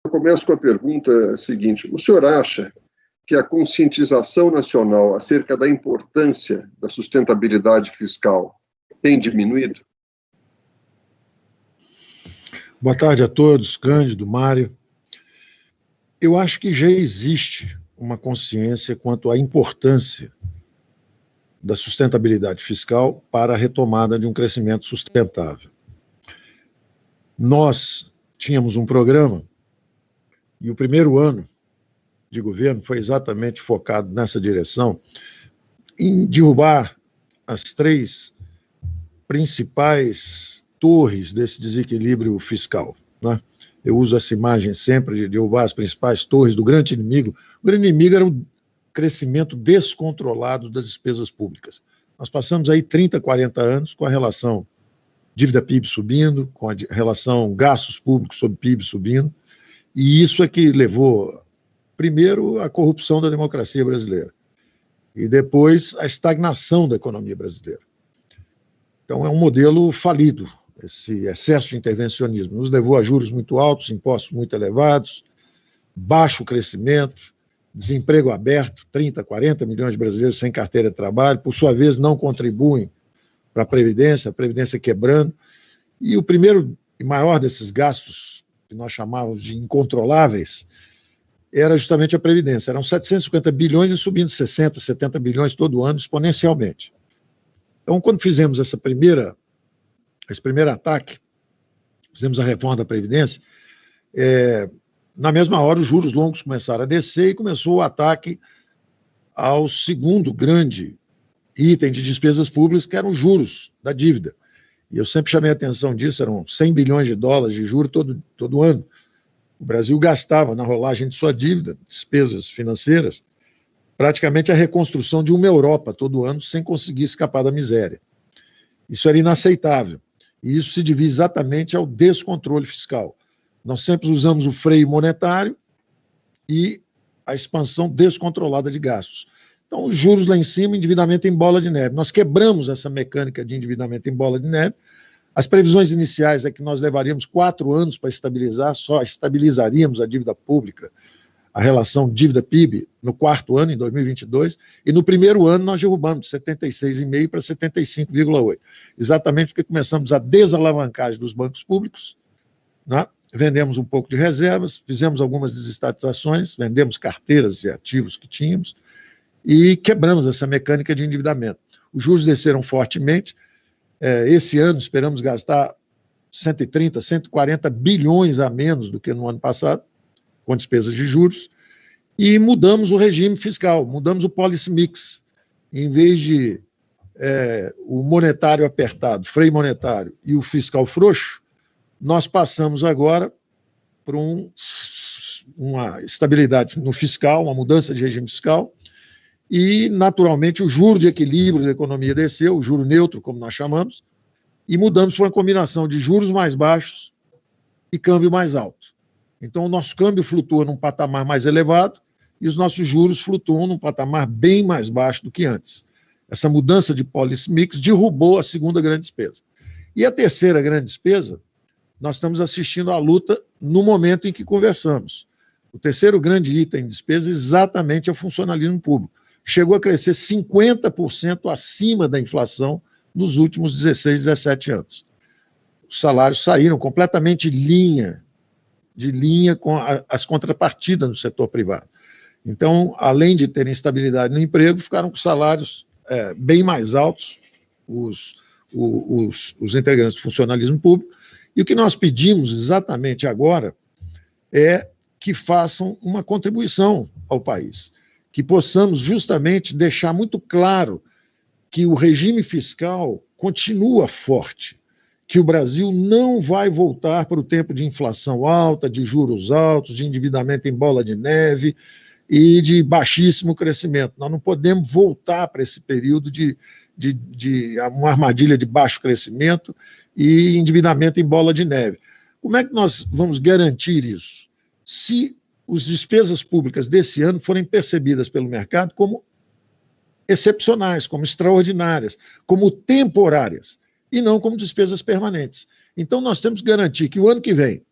Eu começo com a pergunta seguinte: o senhor acha que a conscientização nacional acerca da importância da sustentabilidade fiscal tem diminuído? Boa tarde a todos, Cândido, Mário. Eu acho que já existe uma consciência quanto à importância da sustentabilidade fiscal para a retomada de um crescimento sustentável. Nós tínhamos um programa e o primeiro ano de governo foi exatamente focado nessa direção, em derrubar as três principais torres desse desequilíbrio fiscal, né? Eu uso essa imagem sempre de derrubar as principais torres do grande inimigo. O grande inimigo era o crescimento descontrolado das despesas públicas. Nós passamos aí 30, 40 anos com a relação dívida-PIB subindo, com a relação gastos públicos sobre PIB subindo, e isso é que levou, primeiro, à corrupção da democracia brasileira, e depois à estagnação da economia brasileira. Então é um modelo falido. Esse excesso de intervencionismo nos levou a juros muito altos, impostos muito elevados, baixo crescimento, desemprego aberto, 30, 40 milhões de brasileiros sem carteira de trabalho, por sua vez não contribuem para a Previdência quebrando, e o primeiro e maior desses gastos, que nós chamávamos de incontroláveis, era justamente a Previdência. Eram 750 bilhões e subindo 60, 70 bilhões todo ano, exponencialmente. Então, quando fizemos esse primeiro ataque, fizemos a reforma da Previdência, na mesma hora os juros longos começaram a descer e começou o ataque ao segundo grande item de despesas públicas, que eram os juros da dívida. E eu sempre chamei a atenção disso, eram 100 bilhões de dólares de juros todo ano. O Brasil gastava na rolagem de sua dívida, despesas financeiras, praticamente a reconstrução de uma Europa todo ano, sem conseguir escapar da miséria. Isso era inaceitável. E isso se devia exatamente ao descontrole fiscal. Nós sempre usamos o freio monetário e a expansão descontrolada de gastos. Então, os juros lá em cima, endividamento em bola de neve. Nós quebramos essa mecânica de endividamento em bola de neve. As previsões iniciais é que nós levaríamos 4 anos para estabilizar, só estabilizaríamos a dívida pública, a relação dívida-PIB, no 4º ano, em 2022, e no primeiro ano nós derrubamos de 76,5% para 75,8%. Exatamente porque começamos a desalavancagem dos bancos públicos, né? Vendemos um pouco de reservas, fizemos algumas desestatizações, vendemos carteiras de ativos que tínhamos, e quebramos essa mecânica de endividamento. Os juros desceram fortemente. Esse ano esperamos gastar 130, 140 bilhões a menos do que no ano passado, com despesas de juros, e mudamos o regime fiscal, mudamos o policy mix. Em vez de o monetário apertado, freio monetário, e o fiscal frouxo, nós passamos agora por uma estabilidade no fiscal, uma mudança de regime fiscal, e, naturalmente, o juro de equilíbrio da economia desceu, o juro neutro, como nós chamamos, e mudamos para uma combinação de juros mais baixos e câmbio mais alto. Então, o nosso câmbio flutua num patamar mais elevado e os nossos juros flutuam num patamar bem mais baixo do que antes. Essa mudança de policy mix derrubou a segunda grande despesa. E a terceira grande despesa, nós estamos assistindo à luta no momento em que conversamos. O terceiro grande item de despesa exatamente é o funcionalismo público. Chegou a crescer 50% acima da inflação nos últimos 16, 17 anos. Os salários saíram completamente de linha com as contrapartidas no setor privado. Então, além de terem estabilidade no emprego, ficaram com salários bem mais altos, os integrantes do funcionalismo público. E o que nós pedimos exatamente agora é que façam uma contribuição ao país, que possamos justamente deixar muito claro que o regime fiscal continua forte, que o Brasil não vai voltar para o tempo de inflação alta, de juros altos, de endividamento em bola de neve e de baixíssimo crescimento. Nós não podemos voltar para esse período de uma armadilha de baixo crescimento e endividamento em bola de neve. Como é que nós vamos garantir isso? Se as despesas públicas desse ano forem percebidas pelo mercado como excepcionais, como extraordinárias, como temporárias, e não como despesas permanentes. Então, nós temos que garantir que o ano que vem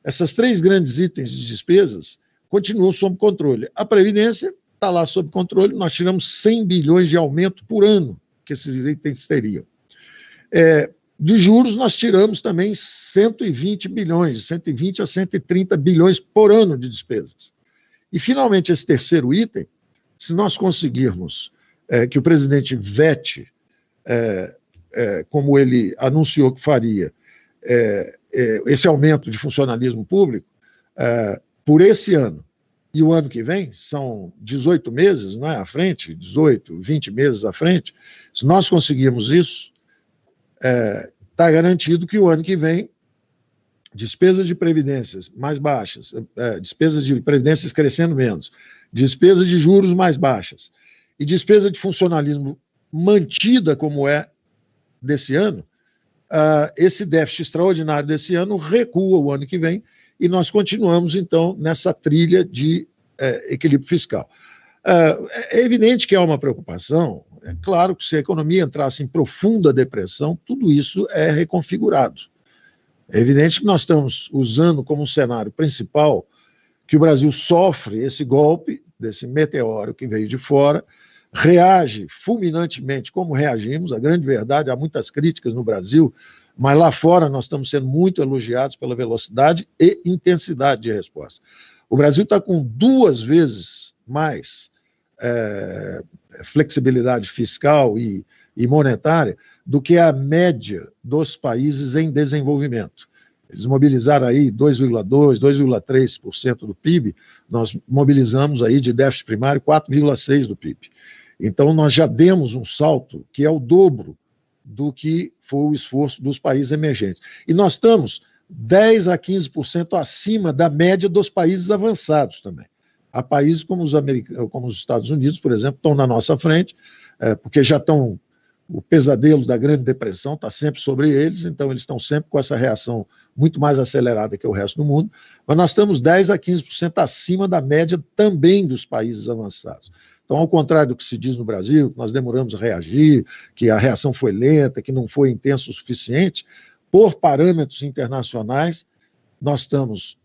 Essas 3 grandes itens de despesas continuam sob controle. A Previdência está lá sob controle, nós tiramos 100 bilhões de aumento por ano que esses itens teriam. De juros, nós tiramos também 120 bilhões, de 120 a 130 bilhões por ano de despesas. E, finalmente, esse terceiro item, se nós conseguirmos que o presidente vete, como ele anunciou que faria, esse aumento de funcionalismo público, por esse ano e o ano que vem, são 18 meses, não é, à frente, 18, 20 meses à frente, se nós conseguirmos isso, está garantido que o ano que vem, despesas de previdências mais baixas, despesas de previdências crescendo menos, despesas de juros mais baixas e despesa de funcionalismo mantida como é desse ano, esse déficit extraordinário desse ano recua o ano que vem e nós continuamos, então, nessa trilha de equilíbrio fiscal. É evidente que há uma preocupação, é claro que se a economia entrasse em profunda depressão, tudo isso é reconfigurado. É evidente que nós estamos usando como cenário principal que o Brasil sofre esse golpe, desse meteoro que veio de fora, reage fulminantemente como reagimos, a grande verdade, há muitas críticas no Brasil, mas lá fora nós estamos sendo muito elogiados pela velocidade e intensidade de resposta. O Brasil está com 2 vezes mais flexibilidade fiscal e monetária do que a média dos países em desenvolvimento. Eles mobilizaram aí 2,2%, 2,3% do PIB, nós mobilizamos aí de déficit primário 4,6% do PIB. Então, nós já demos um salto que é o dobro do que foi o esforço dos países emergentes. E nós estamos 10% a 15% acima da média dos países avançados também. Há países como os Estados Unidos, por exemplo, estão na nossa frente, porque já estão... O pesadelo da Grande Depressão está sempre sobre eles, então eles estão sempre com essa reação muito mais acelerada que o resto do mundo, mas nós estamos 10% a 15% acima da média também dos países avançados. Então, ao contrário do que se diz no Brasil, que nós demoramos a reagir, que a reação foi lenta, que não foi intensa o suficiente, por parâmetros internacionais, nós estamos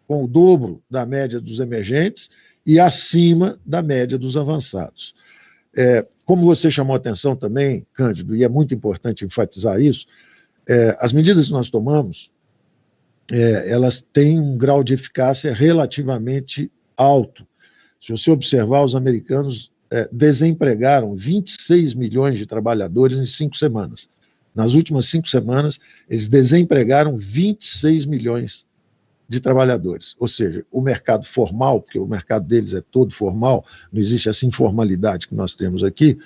com o dobro da média dos emergentes e acima da média dos avançados. Como você chamou a atenção também, Cândido, e é muito importante enfatizar isso, as medidas que nós tomamos, elas têm um grau de eficácia relativamente alto. Se você observar, os americanos desempregaram 26 milhões de trabalhadores em 5 semanas. Nas últimas 5 semanas, eles desempregaram 26 milhões de trabalhadores. Ou seja, o mercado formal, porque o mercado deles é todo formal, não existe essa informalidade que nós temos aqui,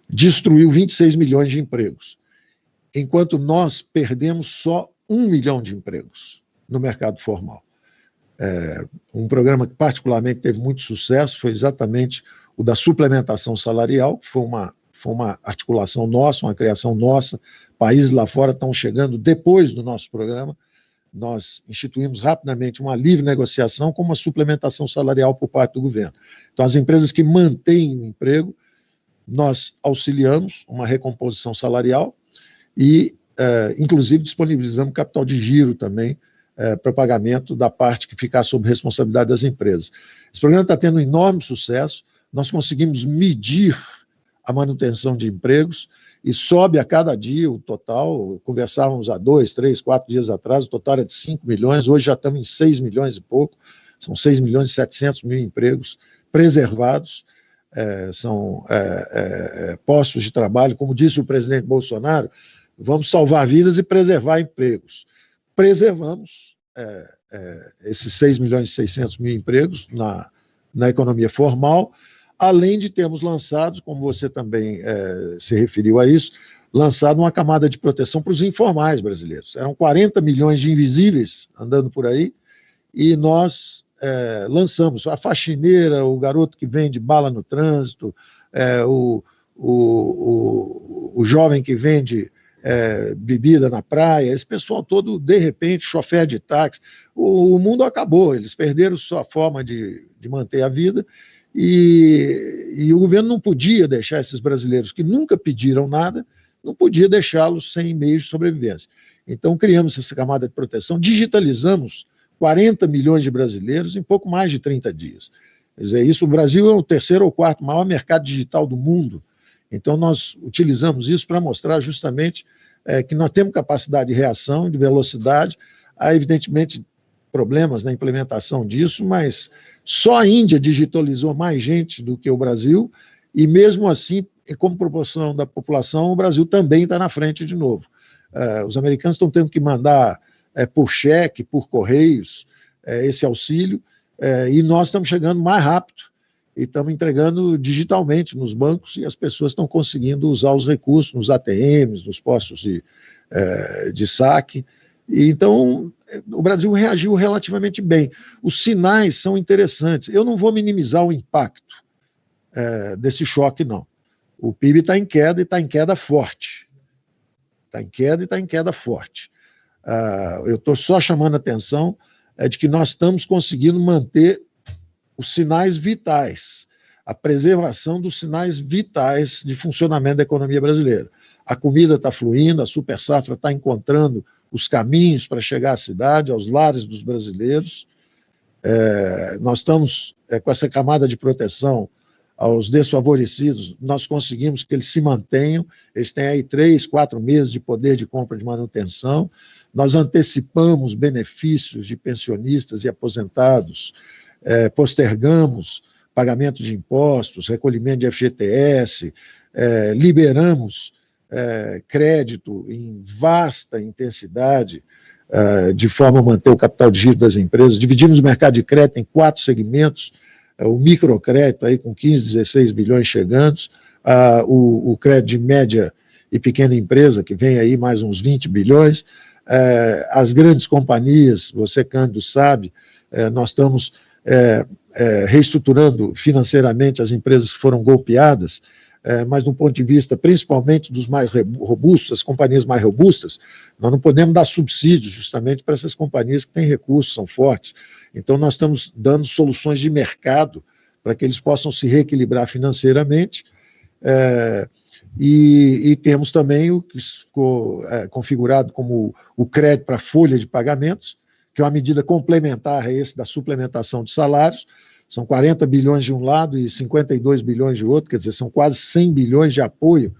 destruiu 26 milhões de empregos. Enquanto nós perdemos só 1 milhão de empregos no mercado formal. Um programa que particularmente teve muito sucesso foi exatamente o da suplementação salarial, que foi uma articulação nossa, uma criação nossa. Países lá fora estão chegando depois do nosso programa. Nós instituímos rapidamente uma livre negociação com uma suplementação salarial por parte do governo. Então, as empresas que mantêm o emprego, nós auxiliamos uma recomposição salarial e, inclusive, disponibilizamos capital de giro também para pagamento da parte que ficar sob responsabilidade das empresas. Esse programa está tendo um enorme sucesso, nós conseguimos medir a manutenção de empregos e sobe a cada dia o total. Conversávamos há 2, 3, 4 dias atrás, o total era de 5 milhões, hoje já estamos em 6 milhões e pouco, são 6 milhões e 700 mil empregos preservados, são postos de trabalho, como disse o presidente Bolsonaro, vamos salvar vidas e preservar empregos. Preservamos esses 6 milhões e 600 mil empregos na economia formal, além de termos lançado, como você também se referiu a isso, lançado uma camada de proteção para os informais brasileiros. Eram 40 milhões de invisíveis andando por aí, e nós lançamos a faxineira, o garoto que vende bala no trânsito, o jovem que vende bebida na praia, esse pessoal todo, de repente, chofer de táxi, o mundo acabou, eles perderam sua forma de manter a vida, e o governo não podia deixar esses brasileiros que nunca pediram nada, não podia deixá-los sem meios de sobrevivência. Então, criamos essa camada de proteção, digitalizamos 40 milhões de brasileiros em pouco mais de 30 dias. Quer dizer, isso, o Brasil é o terceiro ou quarto maior mercado digital do mundo. Então, nós utilizamos isso para mostrar justamente que nós temos capacidade de reação, de velocidade. Há, evidentemente, problemas na implementação disso, mas só a Índia digitalizou mais gente do que o Brasil, e mesmo assim, como proporção da população, o Brasil também está na frente de novo. Os americanos estão tendo que mandar por cheque, por correios, esse auxílio, e nós estamos chegando mais rápido e estamos entregando digitalmente nos bancos, e as pessoas estão conseguindo usar os recursos nos ATMs, nos postos de saque. E então, o Brasil reagiu relativamente bem. Os sinais são interessantes. Eu não vou minimizar o impacto desse choque, não. O PIB está em queda e está em queda forte. Está em queda e está em queda forte. Eu estou só chamando a atenção de que nós estamos conseguindo manter os sinais vitais, a preservação dos sinais vitais de funcionamento da economia brasileira. A comida está fluindo, a super safra está encontrando os caminhos para chegar à cidade, aos lares dos brasileiros. Nós estamos com essa camada de proteção aos desfavorecidos, nós conseguimos que eles se mantenham, eles têm aí 3, 4 meses de poder de compra de manutenção. Nós antecipamos benefícios de pensionistas e aposentados, postergamos pagamento de impostos, recolhimento de FGTS, liberamos crédito em vasta intensidade, de forma a manter o capital de giro das empresas. Dividimos o mercado de crédito em 4 segmentos, o microcrédito aí com 15, 16 bilhões chegando, o crédito de média e pequena empresa, que vem aí mais uns 20 bilhões, as grandes companhias, você, Cândido, sabe, nós estamos reestruturando financeiramente as empresas que foram golpeadas, mas do ponto de vista principalmente dos mais robustos, as companhias mais robustas, nós não podemos dar subsídios justamente para essas companhias que têm recursos, são fortes. Então nós estamos dando soluções de mercado para que eles possam se reequilibrar financeiramente, e temos também o que ficou configurado como o crédito para folha de pagamentos, que é uma medida complementar a esse da suplementação de salários. São 40 bilhões de um lado e 52 bilhões de outro, quer dizer, são quase 100 bilhões de apoio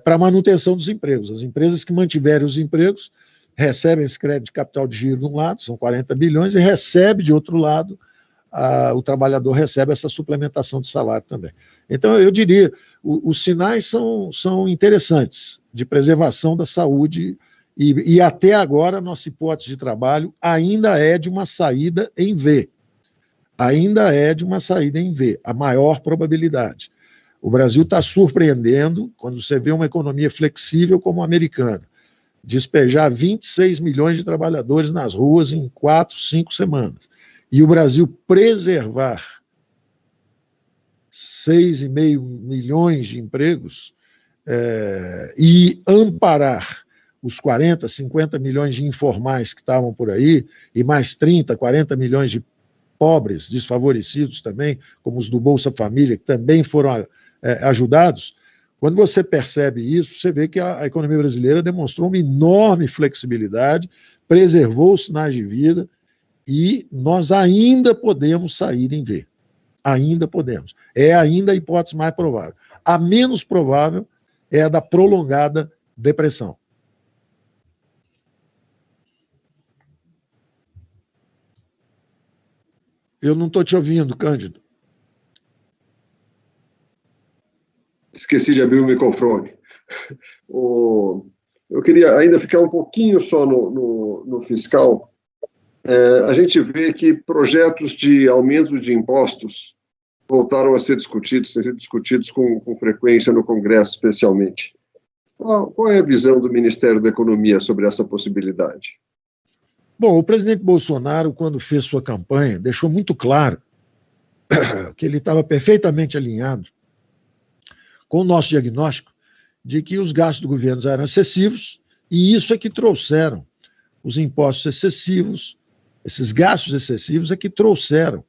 para a manutenção dos empregos. As empresas que mantiverem os empregos recebem esse crédito de capital de giro de um lado, são 40 bilhões, e recebe de outro lado, o trabalhador recebe essa suplementação de salário também. Então, eu diria, os sinais são interessantes de preservação da saúde, e até agora a nossa hipótese de trabalho ainda é de uma saída em V. Ainda é de uma saída em V, a maior probabilidade. O Brasil está surpreendendo quando você vê uma economia flexível como a americana, despejar 26 milhões de trabalhadores nas ruas em 4, 5 semanas, e o Brasil preservar 6,5 milhões de empregos e amparar os 40, 50 milhões de informais que estavam por aí, e mais 30, 40 milhões de pobres, desfavorecidos também, como os do Bolsa Família, que também foram ajudados. Quando você percebe isso, você vê que a economia brasileira demonstrou uma enorme flexibilidade, preservou os sinais de vida, e nós ainda podemos sair em V. Ainda podemos. É ainda a hipótese mais provável. A menos provável é a da prolongada depressão. Eu não estou te ouvindo, Cândido. Esqueci de abrir o microfone. Eu queria ainda ficar um pouquinho só no fiscal. A gente vê que projetos de aumento de impostos voltaram a ser discutidos com frequência no Congresso, especialmente. Qual é a visão do Ministério da Economia sobre essa possibilidade? Bom, o presidente Bolsonaro, quando fez sua campanha, deixou muito claro que ele estava perfeitamente alinhado com o nosso diagnóstico de que os gastos do governo eram excessivos, e isso é que trouxeram os impostos excessivos, esses gastos excessivos é que trouxeram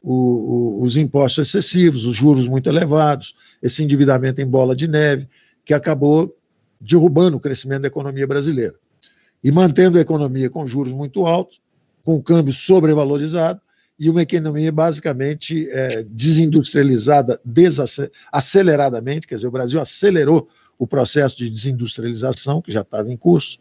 os impostos excessivos, os juros muito elevados, esse endividamento em bola de neve, que acabou derrubando o crescimento da economia brasileira. e mantendo a economia com juros muito altos, com o câmbio sobrevalorizado, e uma economia basicamente desindustrializada aceleradamente, quer dizer, o Brasil acelerou o processo de desindustrialização, que já estava em curso.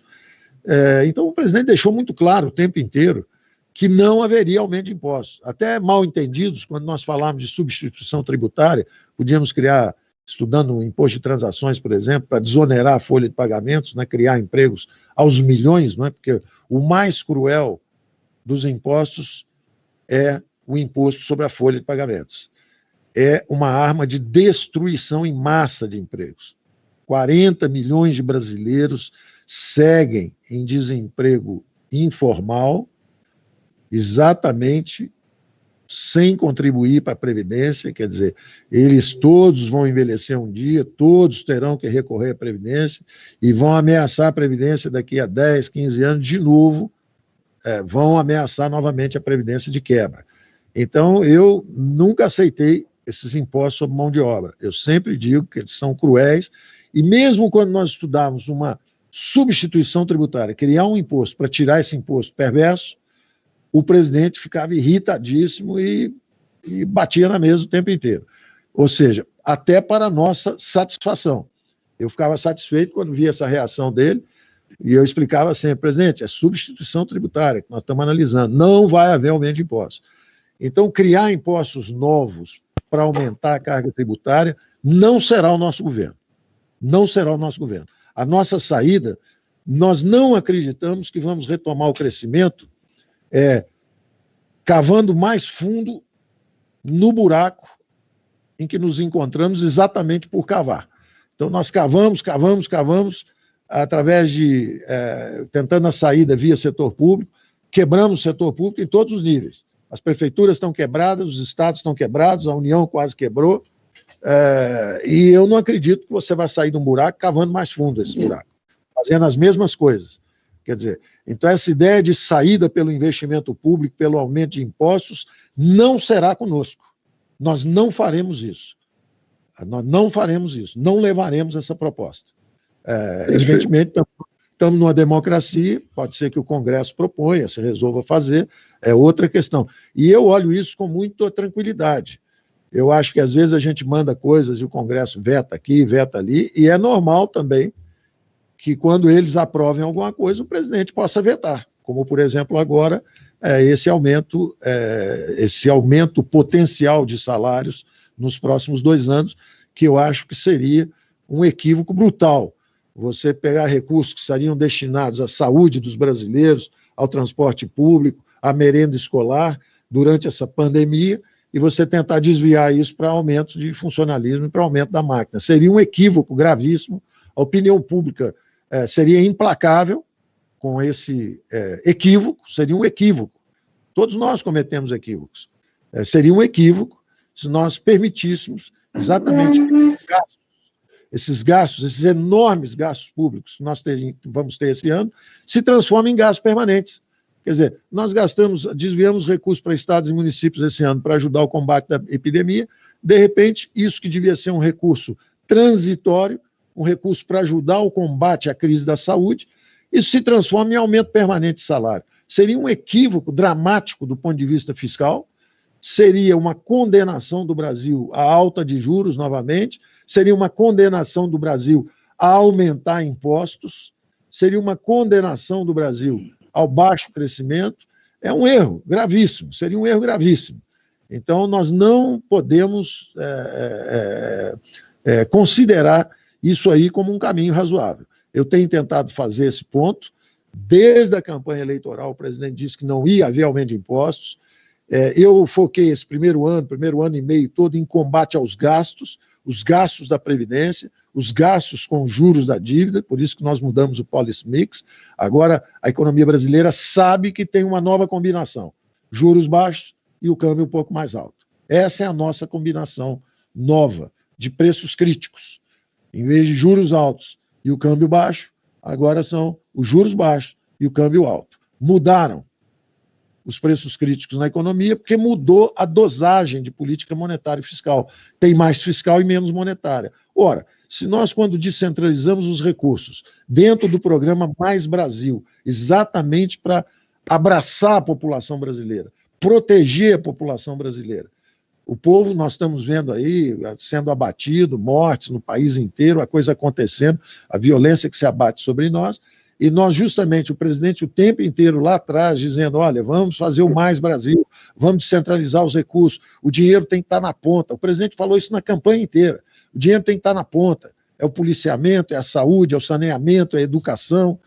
Então, o presidente deixou muito claro o tempo inteiro que não haveria aumento de impostos. Até mal entendidos, quando nós falamos de substituição tributária, podíamos criar, estudando o imposto de transações, por exemplo, para desonerar a folha de pagamentos, né, criar empregos aos milhões, não é? Porque o mais cruel dos impostos é o imposto sobre a folha de pagamentos. É uma arma de destruição em massa de empregos. 40 milhões de brasileiros seguem em desemprego informal, exatamente sem contribuir para a Previdência, quer dizer, eles todos vão envelhecer um dia, todos terão que recorrer à Previdência e vão ameaçar a Previdência daqui a 10, 15 anos de novo, vão ameaçar novamente a Previdência de quebra. Então, eu nunca aceitei esses impostos sobre mão de obra. Eu sempre digo que eles são cruéis, e mesmo quando nós estudávamos uma substituição tributária, criar um imposto para tirar esse imposto perverso, o presidente ficava irritadíssimo e batia na mesa o tempo inteiro. Ou seja, até para a nossa satisfação. Eu ficava satisfeito quando via essa reação dele, e eu explicava sempre, presidente, é substituição tributária que nós estamos analisando, não vai haver aumento de impostos. Então, criar impostos novos para aumentar a carga tributária não será o nosso governo. Não será o nosso governo. A nossa saída, nós não acreditamos que vamos retomar o crescimento cavando mais fundo no buraco em que nos encontramos exatamente por cavar. Então, nós cavamos, através de, tentando a saída via setor público, quebramos o setor público em todos os níveis. As prefeituras estão quebradas, os estados estão quebrados, a União quase quebrou, e eu não acredito que você vai sair de um buraco cavando mais fundo esse buraco, fazendo as mesmas coisas. Quer dizer, então essa ideia de saída pelo investimento público, pelo aumento de impostos, não será conosco. Nós não faremos isso. Nós não faremos isso, não levaremos essa proposta. Evidentemente, estamos numa democracia, pode ser que o Congresso proponha, se resolva fazer, é outra questão. E eu olho isso com muita tranquilidade. Eu acho que, às vezes, a gente manda coisas e o Congresso veta aqui, veta ali, e é normal também que, quando eles aprovem alguma coisa, o presidente possa vetar, como, por exemplo, agora, esse aumento potencial de salários nos próximos 2 anos, que eu acho que seria um equívoco brutal. Você pegar recursos que seriam destinados à saúde dos brasileiros, ao transporte público, à merenda escolar, durante essa pandemia, e você tentar desviar isso para aumento de funcionalismo e para aumento da máquina. Seria um equívoco gravíssimo, a opinião pública seria implacável com esse equívoco, seria um equívoco. Todos nós cometemos equívocos. Seria um equívoco se nós permitíssemos exatamente esses enormes gastos públicos que nós vamos ter esse ano, se transformem em gastos permanentes. Quer dizer, nós desviamos recursos para estados e municípios esse ano para ajudar o combate da epidemia, de repente, isso que devia ser um recurso transitório, um recurso para ajudar o combate à crise da saúde, isso se transforma em aumento permanente de salário. Seria um equívoco dramático do ponto de vista fiscal, seria uma condenação do Brasil à alta de juros novamente, seria uma condenação do Brasil a aumentar impostos, seria uma condenação do Brasil ao baixo crescimento. É um erro gravíssimo, seria um erro gravíssimo. Então, nós não podemos considerar isso aí como um caminho razoável. Eu tenho tentado fazer esse ponto. Desde a campanha eleitoral, o presidente disse que não ia haver aumento de impostos. Eu foquei esse primeiro ano e meio todo em combate aos gastos, os gastos da Previdência, os gastos com juros da dívida, por isso que nós mudamos o policy mix. Agora, a economia brasileira sabe que tem uma nova combinação, juros baixos e o câmbio um pouco mais alto. Essa é a nossa combinação nova de preços críticos. Em vez de juros altos e o câmbio baixo, agora são os juros baixos e o câmbio alto. Mudaram os preços críticos na economia, porque mudou a dosagem de política monetária e fiscal. Tem mais fiscal e menos monetária. Ora, Se nós, quando descentralizamos os recursos dentro do programa Mais Brasil, exatamente para abraçar a população brasileira, proteger a população brasileira, o povo, nós estamos vendo aí, sendo abatido, mortes no país inteiro, a coisa acontecendo, a violência que se abate sobre nós, e nós, justamente, o presidente o tempo inteiro lá atrás, dizendo, olha, vamos fazer o Mais Brasil, vamos descentralizar os recursos, o dinheiro tem que estar na ponta. O presidente falou isso na campanha inteira, o dinheiro tem que estar na ponta. É o policiamento, é a saúde, é o saneamento, é a educação,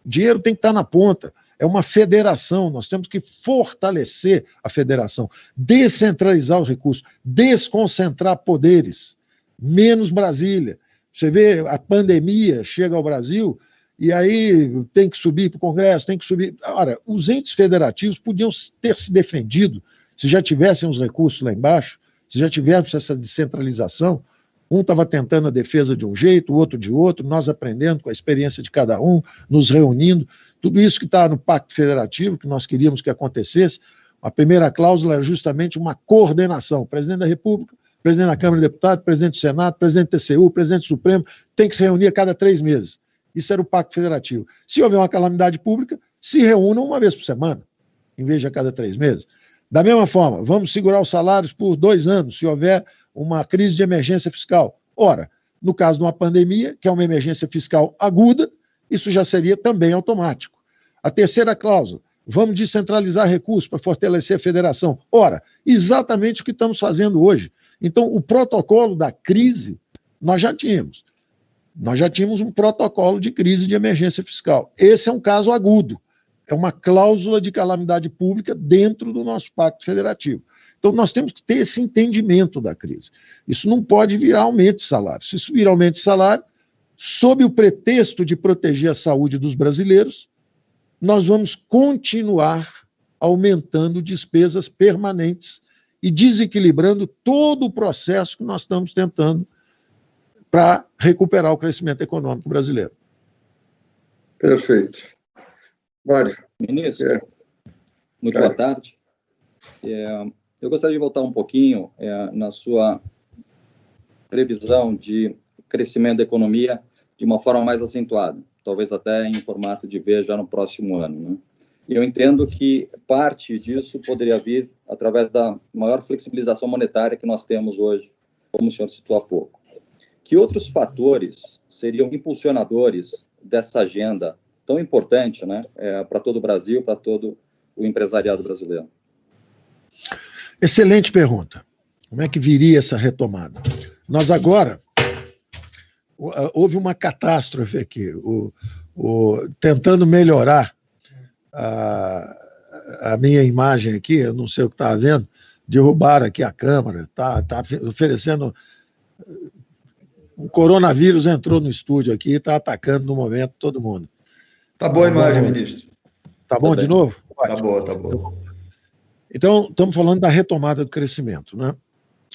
o dinheiro tem que estar na ponta. É uma federação, nós temos que fortalecer a federação, descentralizar os recursos, desconcentrar poderes, menos Brasília. Você vê, a pandemia chega ao Brasil e aí tem que subir para o Congresso, tem que subir. Ora, os entes federativos podiam ter se defendido se já tivessem os recursos lá embaixo, se já tivéssemos essa descentralização. Um estava tentando a defesa de um jeito, o outro de outro, nós aprendendo com a experiência de cada um, nos reunindo. Tudo isso que está no Pacto Federativo, que nós queríamos que acontecesse, a primeira cláusula era justamente uma coordenação. O presidente da República, presidente da Câmara de Deputados, presidente do Senado, presidente do TCU, presidente do Supremo, tem que se reunir a cada 3 meses. Isso era o Pacto Federativo. Se houver uma calamidade pública, se reúnam uma vez por semana, em vez de a cada 3 meses. Da mesma forma, vamos segurar os salários por 2 anos, se houver uma crise de emergência fiscal. Ora, no caso de uma pandemia, que é uma emergência fiscal aguda, isso já seria também automático. A terceira cláusula, vamos descentralizar recursos para fortalecer a federação. Ora, exatamente o que estamos fazendo hoje. Então, o protocolo da crise, nós já tínhamos. Nós já tínhamos um protocolo de crise de emergência fiscal. Esse é um caso agudo. É uma cláusula de calamidade pública dentro do nosso Pacto Federativo. Então, nós temos que ter esse entendimento da crise. Isso não pode virar aumento de salário. Se isso virar aumento de salário, sob o pretexto de proteger a saúde dos brasileiros, nós vamos continuar aumentando despesas permanentes e desequilibrando todo o processo que nós estamos tentando para recuperar o crescimento econômico brasileiro. Perfeito. Mário. Ministro, muito boa tarde. Eu gostaria de voltar um pouquinho na sua previsão de crescimento da economia de uma forma mais acentuada, talvez até em formato de V já no próximo ano, né? E eu entendo que parte disso poderia vir através da maior flexibilização monetária que nós temos hoje, como o senhor citou há pouco. Que outros fatores seriam impulsionadores dessa agenda tão importante, né, para todo o Brasil, para todo o empresariado brasileiro? Excelente pergunta. Como é que viria essa retomada? Nós agora, houve uma catástrofe aqui, tentando melhorar a minha imagem aqui, eu não sei o que está vendo, derrubaram aqui a câmera, está oferecendo... O coronavírus entrou no estúdio aqui e está atacando no momento todo mundo. Tá boa a imagem, ministro. Tá bom de novo? Tá boa, tá boa. Então, estamos falando da retomada do crescimento, né?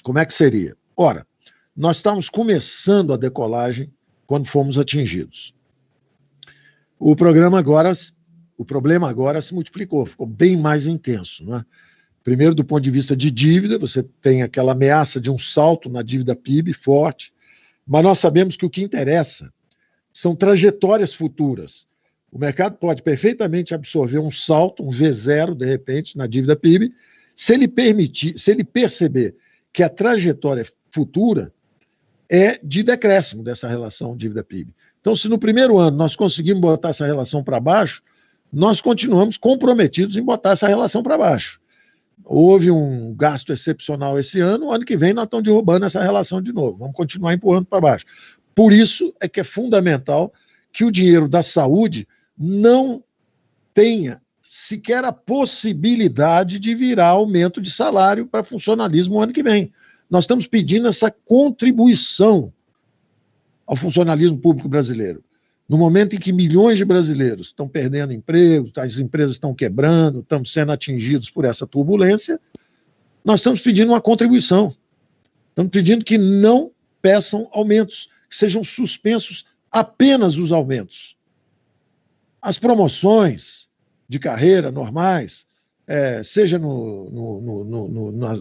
Como é que seria? Ora, nós estamos começando a decolagem quando fomos atingidos. O problema agora se multiplicou, ficou bem mais intenso, né? Primeiro, do ponto de vista de dívida, você tem aquela ameaça de um salto na dívida PIB forte, mas nós sabemos que o que interessa são trajetórias futuras. O mercado pode perfeitamente absorver um salto, um V0, de repente, na dívida PIB, se ele perceber que a trajetória futura é de decréscimo dessa relação dívida-PIB. Então, se no primeiro ano nós conseguimos botar essa relação para baixo, nós continuamos comprometidos em botar essa relação para baixo. Houve um gasto excepcional esse ano que vem nós estamos derrubando essa relação de novo. Vamos continuar empurrando para baixo. Por isso é que é fundamental que o dinheiro da saúde não tenha sequer a possibilidade de virar aumento de salário para funcionalismo no ano que vem. Nós estamos pedindo essa contribuição ao funcionalismo público brasileiro. No momento em que milhões de brasileiros estão perdendo emprego, as empresas estão quebrando, estamos sendo atingidos por essa turbulência, nós estamos pedindo uma contribuição. Estamos pedindo que não peçam aumentos, que sejam suspensos apenas os aumentos. As promoções de carreira normais, seja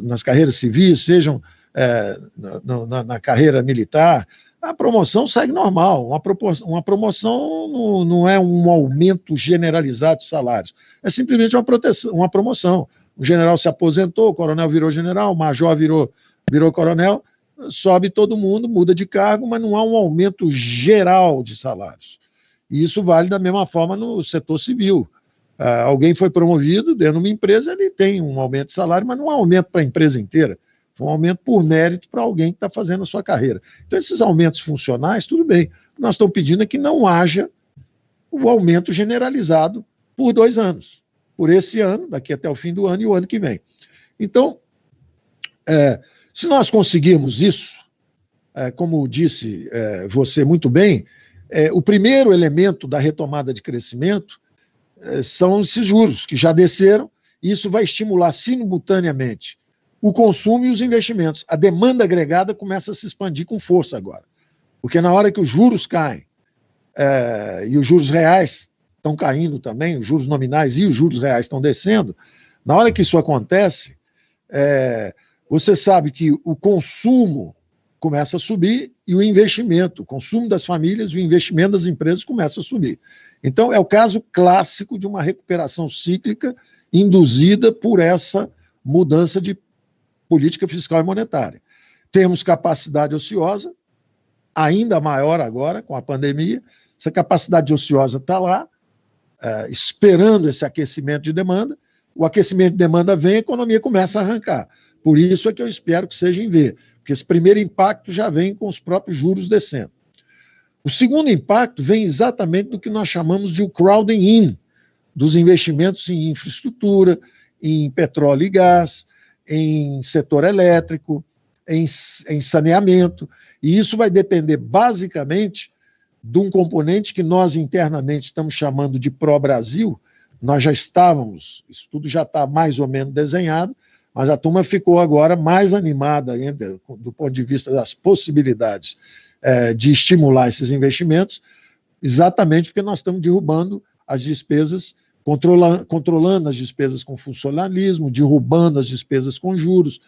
nas carreiras civis, sejam na carreira militar, a promoção segue normal. Uma promoção não é um aumento generalizado de salários, é simplesmente uma promoção. O general se aposentou, o coronel virou general, o major virou coronel, sobe todo mundo, muda de cargo, mas não há um aumento geral de salários. E isso vale da mesma forma no setor civil. Alguém foi promovido dentro de uma empresa, ele tem um aumento de salário, mas não é um aumento para a empresa inteira. Foi um aumento por mérito para alguém que está fazendo a sua carreira. Então, esses aumentos funcionais, tudo bem. O que nós estamos pedindo é que não haja o aumento generalizado por 2 anos. Por esse ano, daqui até o fim do ano e o ano que vem. Então, se nós conseguirmos isso, como disse você muito bem, o primeiro elemento da retomada de crescimento são esses juros, que já desceram, e isso vai estimular simultaneamente o consumo e os investimentos. A demanda agregada começa a se expandir com força agora. Porque na hora que os juros caem, e os juros reais estão caindo também, os juros nominais e os juros reais estão descendo, na hora que isso acontece, você sabe que o consumo começa a subir e o investimento, o consumo das famílias e o investimento das empresas começa a subir. Então, é o caso clássico de uma recuperação cíclica induzida por essa mudança de política fiscal e monetária. Temos capacidade ociosa, ainda maior agora, com a pandemia. Essa capacidade ociosa está lá, esperando esse aquecimento de demanda. O aquecimento de demanda vem, a economia começa a arrancar. Por isso é que eu espero que seja em V, porque esse primeiro impacto já vem com os próprios juros descendo. O segundo impacto vem exatamente do que nós chamamos de o crowding in, dos investimentos em infraestrutura, em petróleo e gás, em setor elétrico, em saneamento, e isso vai depender basicamente de um componente que nós internamente estamos chamando de Pró-Brasil. Nós já estávamos, isso tudo já está mais ou menos desenhado, mas a turma ficou agora mais animada ainda do ponto de vista das possibilidades de estimular esses investimentos, exatamente porque nós estamos derrubando as despesas, controlando as despesas com funcionalismo, derrubando as despesas com juros,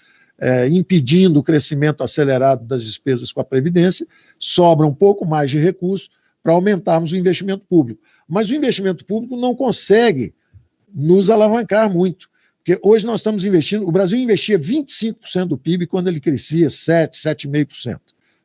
impedindo o crescimento acelerado das despesas com a Previdência, sobra um pouco mais de recursos para aumentarmos o investimento público. Mas o investimento público não consegue nos alavancar muito, porque hoje nós estamos investindo, o Brasil investia 25% do PIB quando ele crescia 7,5%. O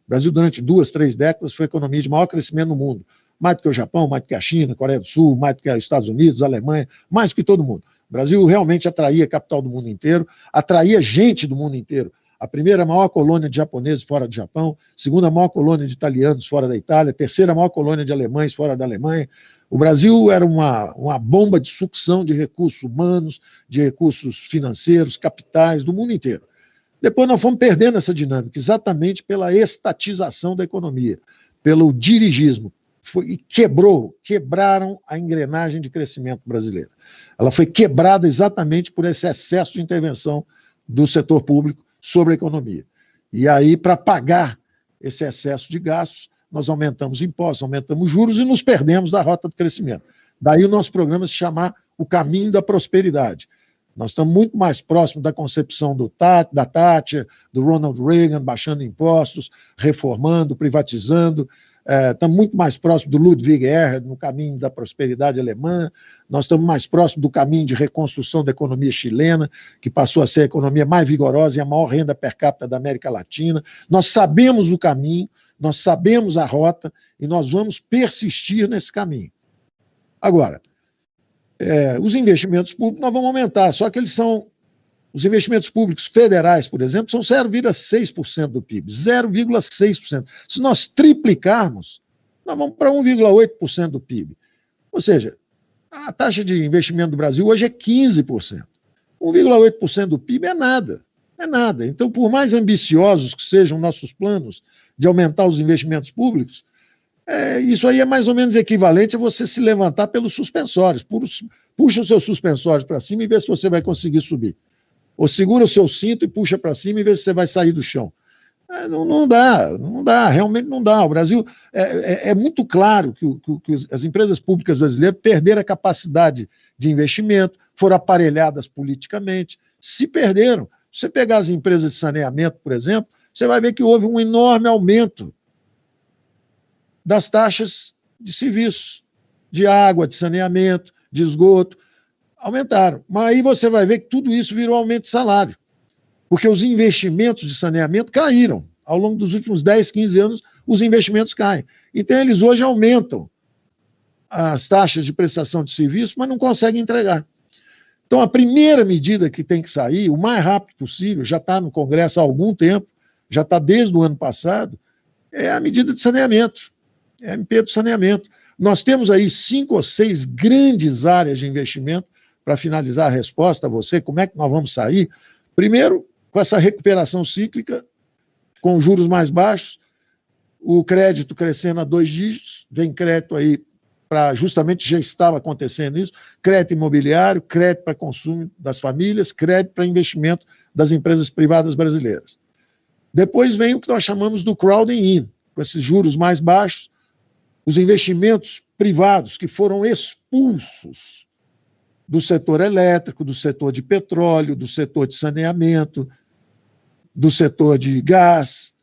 Brasil, durante 2, 3 décadas, foi a economia de maior crescimento no mundo. Mais do que o Japão, mais do que a China, a Coreia do Sul, mais do que os Estados Unidos, a Alemanha, mais do que todo mundo. O Brasil realmente atraía capital do mundo inteiro, atraía gente do mundo inteiro. A primeira maior colônia de japoneses fora do Japão, segunda maior colônia de italianos fora da Itália, terceira maior colônia de alemães fora da Alemanha. O Brasil era uma bomba de sucção de recursos humanos, de recursos financeiros, capitais, do mundo inteiro. Depois nós fomos perdendo essa dinâmica, exatamente pela estatização da economia, pelo dirigismo. Quebraram a engrenagem de crescimento brasileira. Ela foi quebrada exatamente por esse excesso de intervenção do setor público sobre a economia. E aí, para pagar esse excesso de gastos, nós aumentamos impostos, aumentamos juros e nos perdemos da rota do crescimento. Daí o nosso programa se chamar O Caminho da Prosperidade. Nós estamos muito mais próximos da concepção da Thatcher, do Ronald Reagan, baixando impostos, reformando, privatizando. Estamos muito mais próximos do Ludwig Erhard, no caminho da prosperidade alemã. Nós estamos mais próximos do caminho de reconstrução da economia chilena, que passou a ser a economia mais vigorosa e a maior renda per capita da América Latina. Nós sabemos o caminho, nós sabemos a rota e nós vamos persistir nesse caminho. Agora, os investimentos públicos nós vamos aumentar, só que os investimentos públicos federais, por exemplo, são 0,6% do PIB, 0,6%. Se nós triplicarmos, nós vamos para 1,8% do PIB. Ou seja, a taxa de investimento do Brasil hoje é 15%. 1,8% do PIB é nada. É nada. Então, por mais ambiciosos que sejam nossos planos de aumentar os investimentos públicos, isso aí é mais ou menos equivalente a você se levantar pelos suspensórios. Puxa os seus suspensórios para cima e vê se você vai conseguir subir. Ou segura o seu cinto e puxa para cima e vê se você vai sair do chão. Não dá, realmente não dá. O Brasil, é muito claro que as empresas públicas brasileiras perderam a capacidade de investimento, foram aparelhadas politicamente, se perderam. Se você pegar as empresas de saneamento, por exemplo, você vai ver que houve um enorme aumento das taxas de serviços, de água, de saneamento, de esgoto, aumentaram. Mas aí você vai ver que tudo isso virou aumento de salário, porque os investimentos de saneamento caíram. Ao longo dos últimos 10, 15 anos, os investimentos caem. Então, eles hoje aumentam as taxas de prestação de serviço, mas não conseguem entregar. Então, a primeira medida que tem que sair, o mais rápido possível, já está no Congresso há algum tempo, já está desde o ano passado, é a medida de saneamento, é a MP do saneamento. Nós temos aí 5 ou 6 grandes áreas de investimento, para finalizar a resposta a você, como é que nós vamos sair? Primeiro, com essa recuperação cíclica, com juros mais baixos, o crédito crescendo a 2 dígitos, vem crédito aí para, justamente já estava acontecendo isso, crédito imobiliário, crédito para consumo das famílias, crédito para investimento das empresas privadas brasileiras. Depois vem o que nós chamamos do crowding in, com esses juros mais baixos, os investimentos privados que foram expulsos do setor elétrico, do setor de petróleo, do setor de saneamento, do setor de gás,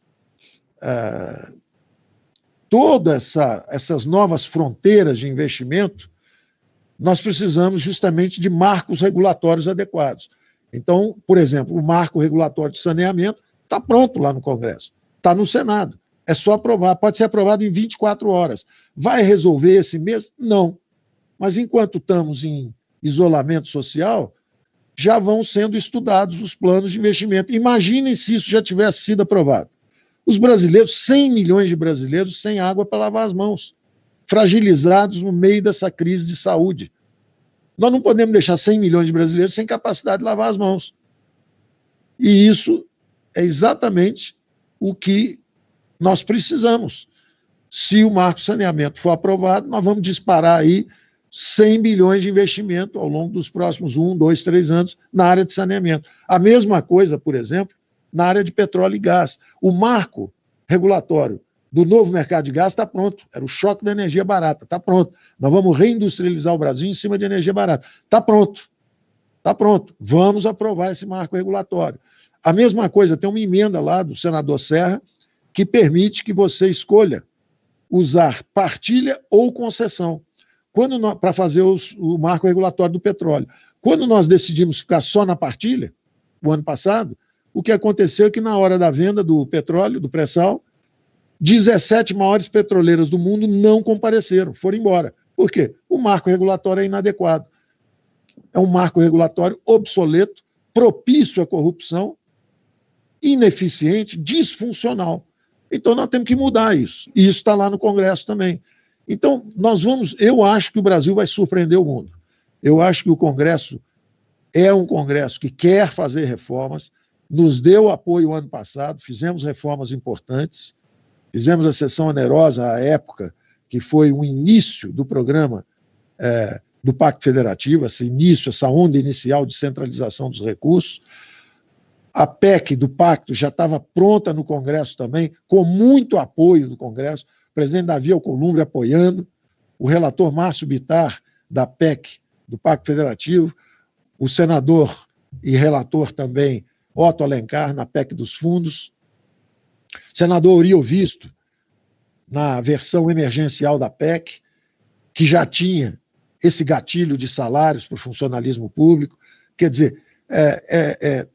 todas essas novas fronteiras de investimento, nós precisamos justamente de marcos regulatórios adequados. Então, por exemplo, o marco regulatório de saneamento está pronto lá no Congresso, está no Senado, é só aprovar, pode ser aprovado em 24 horas. Vai resolver esse mês? Não. Mas enquanto estamos em isolamento social, já vão sendo estudados os planos de investimento. Imaginem se isso já tivesse sido aprovado. Os brasileiros, 100 milhões de brasileiros sem água para lavar as mãos, fragilizados no meio dessa crise de saúde. Nós não podemos deixar 100 milhões de brasileiros sem capacidade de lavar as mãos. E isso é exatamente o que nós precisamos. Se o marco de saneamento for aprovado, nós vamos disparar aí 100 bilhões de investimento ao longo dos próximos 1, 2, 3 anos na área de saneamento. A mesma coisa, por exemplo, na área de petróleo e gás. O marco regulatório do novo mercado de gás está pronto. Era o choque da energia barata, está pronto. Nós vamos reindustrializar o Brasil em cima de energia barata. Está pronto. Está pronto. Vamos aprovar esse marco regulatório. A mesma coisa, tem uma emenda lá do senador Serra que permite que você escolha usar partilha ou concessão para fazer o marco regulatório do petróleo. Quando nós decidimos ficar só na partilha, o ano passado, o que aconteceu é que na hora da venda do petróleo, do pré-sal, 17 maiores petroleiras do mundo não compareceram, foram embora. Por quê? O marco regulatório é inadequado. É um marco regulatório obsoleto, propício à corrupção, ineficiente, disfuncional. Então nós temos que mudar isso. E isso está lá no Congresso também. Então, eu acho que o Brasil vai surpreender o mundo. Eu acho que o Congresso é um Congresso que quer fazer reformas, nos deu apoio ano passado, fizemos reformas importantes, fizemos a sessão onerosa à época, que foi o início do programa do Pacto Federativo, essa onda inicial de centralização dos recursos. A PEC do Pacto já estava pronta no Congresso também, com muito apoio do Congresso, o presidente Davi Alcolumbre apoiando, o relator Márcio Bittar, da PEC, do Pacto Federativo, o senador e relator também, Otto Alencar, na PEC dos fundos, senador Uriel Visto, na versão emergencial da PEC, que já tinha esse gatilho de salários para o funcionalismo público. Quer dizer,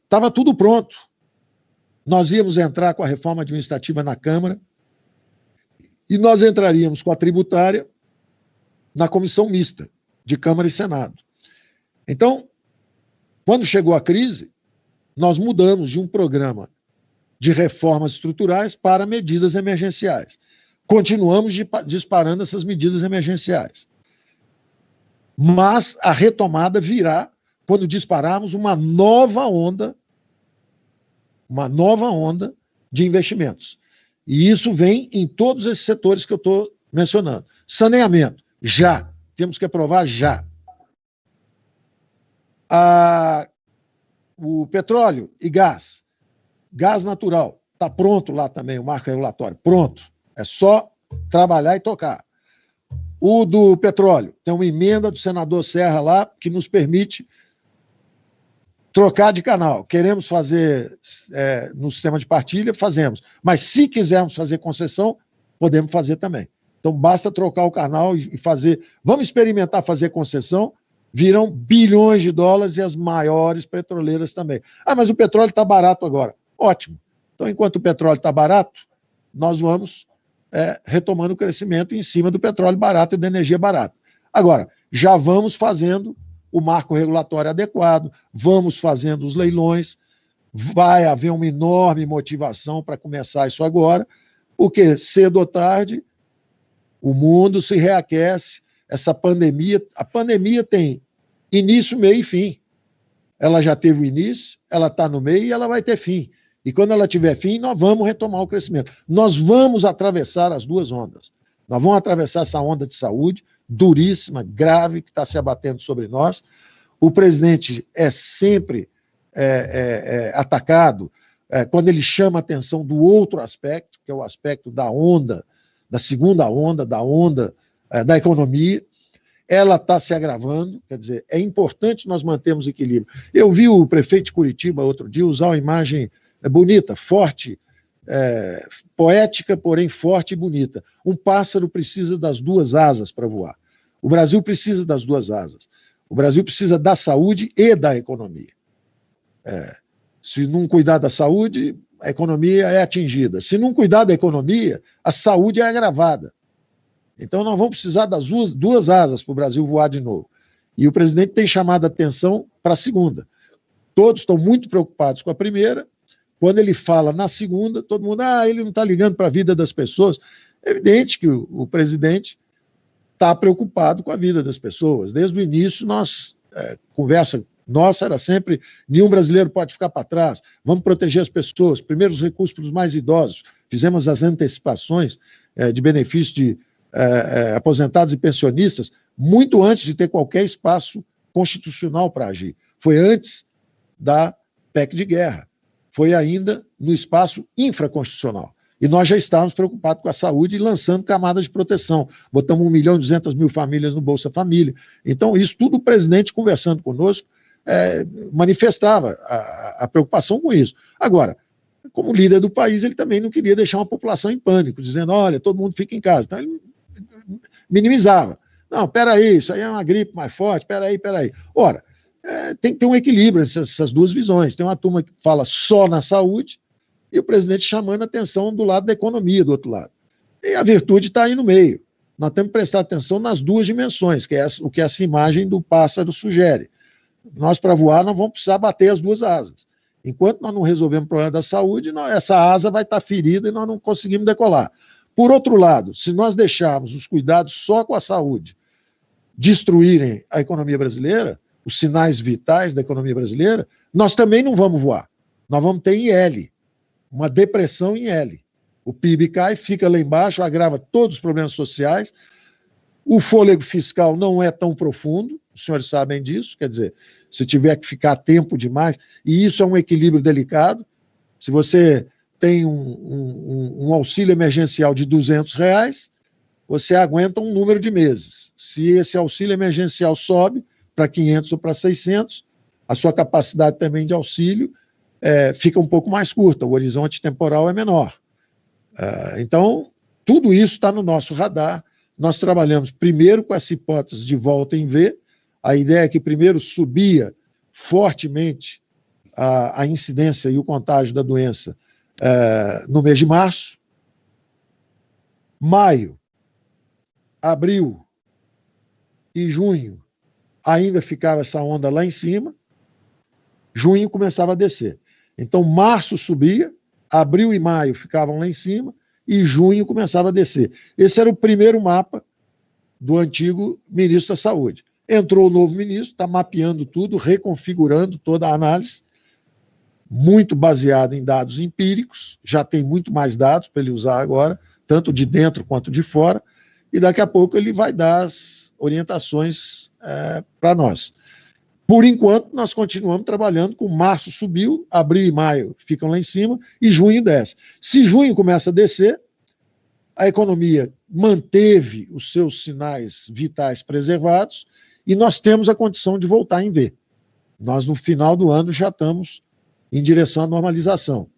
estava tudo pronto. Nós íamos entrar com a reforma administrativa na Câmara e nós entraríamos com a tributária na comissão mista de Câmara e Senado. Então, quando chegou a crise, nós mudamos de um programa de reformas estruturais para medidas emergenciais. Continuamos disparando essas medidas emergenciais. Mas a retomada virá quando dispararmos uma nova onda de investimentos. E isso vem em todos esses setores que eu estou mencionando. Saneamento, já. Temos que aprovar já. O petróleo e gás natural, está pronto lá também, o marco regulatório, pronto. É só trabalhar e tocar. O do petróleo, tem uma emenda do senador Serra lá que nos permite trocar de canal. Queremos fazer no sistema de partilha, fazemos. Mas se quisermos fazer concessão, podemos fazer também. Então, basta trocar o canal e fazer... Vamos experimentar fazer concessão, virão bilhões de dólares e as maiores petroleiras também. Ah, mas o petróleo está barato agora. Ótimo. Então, enquanto o petróleo está barato, nós vamos retomando o crescimento em cima do petróleo barato e da energia barata. Agora, já vamos fazendo o marco regulatório adequado, vamos fazendo os leilões, vai haver uma enorme motivação para começar isso agora, porque cedo ou tarde o mundo se reaquece, essa pandemia, a pandemia tem início, meio e fim. Ela já teve o início, ela está no meio e ela vai ter fim. E quando ela tiver fim, nós vamos retomar o crescimento. Nós vamos atravessar as duas ondas. Nós vamos atravessar essa onda de saúde duríssima, grave, que está se abatendo sobre nós. O presidente é sempre atacado quando ele chama a atenção do outro aspecto, que é o aspecto da onda, da segunda onda, da onda da economia. Ela está se agravando, quer dizer, é importante nós mantermos equilíbrio. Eu vi o prefeito de Curitiba outro dia usar uma imagem bonita, forte, poética, porém forte e bonita. Um pássaro precisa das duas asas para voar. O Brasil precisa das duas asas. O Brasil precisa da saúde e da economia. Se não cuidar da saúde, a economia é atingida. Se não cuidar da economia, a saúde é agravada. Então, nós vamos precisar das duas asas para o Brasil voar de novo. E o presidente tem chamado a atenção para a segunda. Todos estão muito preocupados com a primeira. Quando ele fala na segunda, todo mundo, ele não está ligando para a vida das pessoas. É evidente que o presidente está preocupado com a vida das pessoas. Desde o início, conversa nossa era sempre, nenhum brasileiro pode ficar para trás, vamos proteger as pessoas, primeiro os recursos para os mais idosos, fizemos as antecipações de benefícios de aposentados e pensionistas, muito antes de ter qualquer espaço constitucional para agir. Foi antes da PEC de guerra, foi ainda no espaço infraconstitucional. E nós já estávamos preocupados com a saúde e lançando camadas de proteção. Botamos 1.200.000 famílias no Bolsa Família. Então, isso tudo o presidente conversando conosco manifestava a preocupação com isso. Agora, como líder do país, ele também não queria deixar uma população em pânico, dizendo, olha, todo mundo fica em casa. Então, ele minimizava. Não, peraí, isso aí é uma gripe mais forte, peraí. Ora, tem que ter um equilíbrio entre essas duas visões. Tem uma turma que fala só na saúde e o presidente chamando a atenção do lado da economia, do outro lado. E a virtude está aí no meio. Nós temos que prestar atenção nas duas dimensões, que é o que essa imagem do pássaro sugere. Nós, para voar, não vamos precisar bater as duas asas. Enquanto nós não resolvemos o problema da saúde, essa asa vai estar ferida e nós não conseguimos decolar. Por outro lado, se nós deixarmos os cuidados só com a saúde destruírem a economia brasileira, os sinais vitais da economia brasileira, nós também não vamos voar. Nós vamos ter em L, uma depressão em L. O PIB cai, fica lá embaixo, agrava todos os problemas sociais. O fôlego fiscal não é tão profundo, os senhores sabem disso, quer dizer, se tiver que ficar tempo demais, e isso é um equilíbrio delicado. Se você tem um auxílio emergencial de R$200, você aguenta um número de meses. Se esse auxílio emergencial sobe para 500 ou para 600, a sua capacidade também de auxílio fica um pouco mais curta, o horizonte temporal é menor. Então, tudo isso está no nosso radar. Nós trabalhamos primeiro com essa hipótese de volta em V. A ideia é que primeiro subia fortemente a incidência e o contágio da doença no mês de março. Maio, abril e junho ainda ficava essa onda lá em cima. Junho começava a descer. Então, março subia, abril e maio ficavam lá em cima e junho começava a descer. Esse era o primeiro mapa do antigo ministro da Saúde. Entrou o novo ministro, está mapeando tudo, reconfigurando toda a análise, muito baseado em dados empíricos, já tem muito mais dados para ele usar agora, tanto de dentro quanto de fora, e daqui a pouco ele vai dar as orientações para nós. Por enquanto, nós continuamos trabalhando com março subiu, abril e maio ficam lá em cima e junho desce. Se junho começa a descer, a economia manteve os seus sinais vitais preservados e nós temos a condição de voltar em V. Nós, no final do ano, já estamos em direção à normalização.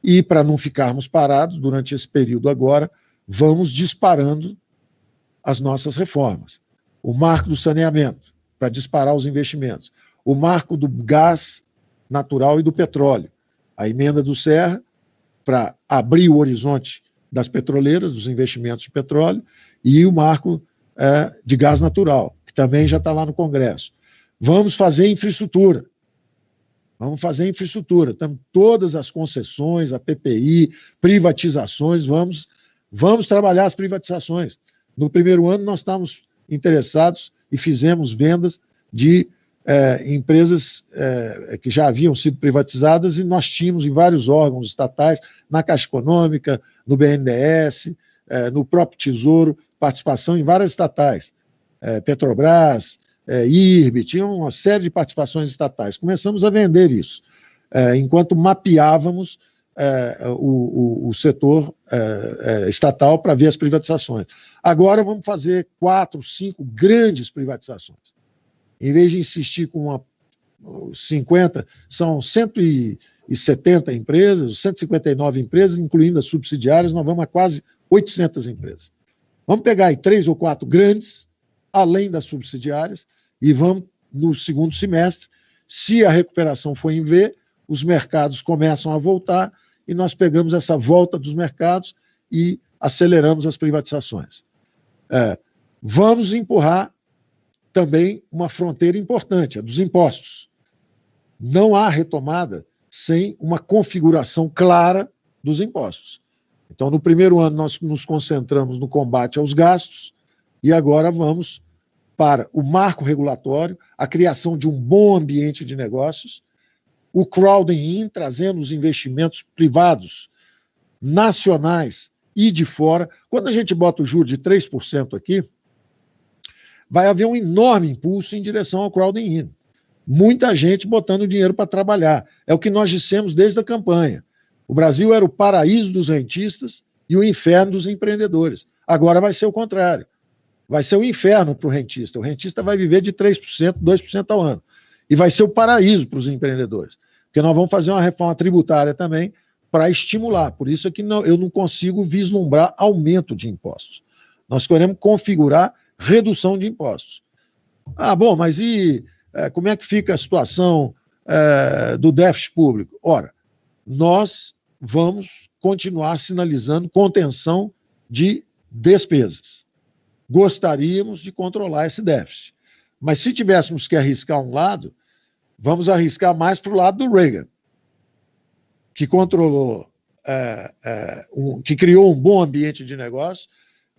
E, para não ficarmos parados durante esse período agora, vamos disparando as nossas reformas. O marco do saneamento, para disparar os investimentos. O marco do gás natural e do petróleo. A emenda do Serra, para abrir o horizonte das petroleiras, dos investimentos de petróleo, e o marco de gás natural, que também já está lá no Congresso. Vamos fazer infraestrutura. Vamos fazer infraestrutura. Então, todas as concessões, a PPI, privatizações, vamos trabalhar as privatizações. No primeiro ano, nós estávamos interessados e fizemos vendas de empresas que já haviam sido privatizadas, e nós tínhamos em vários órgãos estatais, na Caixa Econômica, no BNDES, no próprio Tesouro, participação em várias estatais, Petrobras, IRB, tinha uma série de participações estatais. Começamos a vender isso, enquanto mapeávamos o setor estatal para ver as privatizações. Agora vamos fazer 4, 5 grandes privatizações. Em vez de insistir com 50, são 170 empresas, 159 empresas, incluindo as subsidiárias, nós vamos a quase 800 empresas. Vamos pegar aí 3 ou 4 grandes, além das subsidiárias, e vamos, no segundo semestre, se a recuperação for em V, os mercados começam a voltar, e nós pegamos essa volta dos mercados e aceleramos as privatizações. Vamos empurrar também uma fronteira importante, a dos impostos. Não há retomada sem uma configuração clara dos impostos. Então, no primeiro ano, nós nos concentramos no combate aos gastos, e agora vamos para o marco regulatório, a criação de um bom ambiente de negócios, o crowding in, trazendo os investimentos privados, nacionais e de fora. Quando a gente bota o juro de 3% aqui, vai haver um enorme impulso em direção ao crowding in. Muita gente botando dinheiro para trabalhar. É o que nós dissemos desde a campanha. O Brasil era o paraíso dos rentistas e o inferno dos empreendedores. Agora vai ser o contrário. Vai ser o inferno para o rentista. O rentista vai viver de 3%, 2% ao ano. E vai ser o paraíso para os empreendedores. Porque nós vamos fazer uma reforma tributária também para estimular. Por isso é que eu não consigo vislumbrar aumento de impostos. Nós queremos configurar redução de impostos. Bom, mas como é que fica a situação do déficit público? Ora, nós vamos continuar sinalizando contenção de despesas. Gostaríamos de controlar esse déficit. Mas se tivéssemos que arriscar um lado, vamos arriscar mais para o lado do Reagan, que controlou, que criou um bom ambiente de negócio,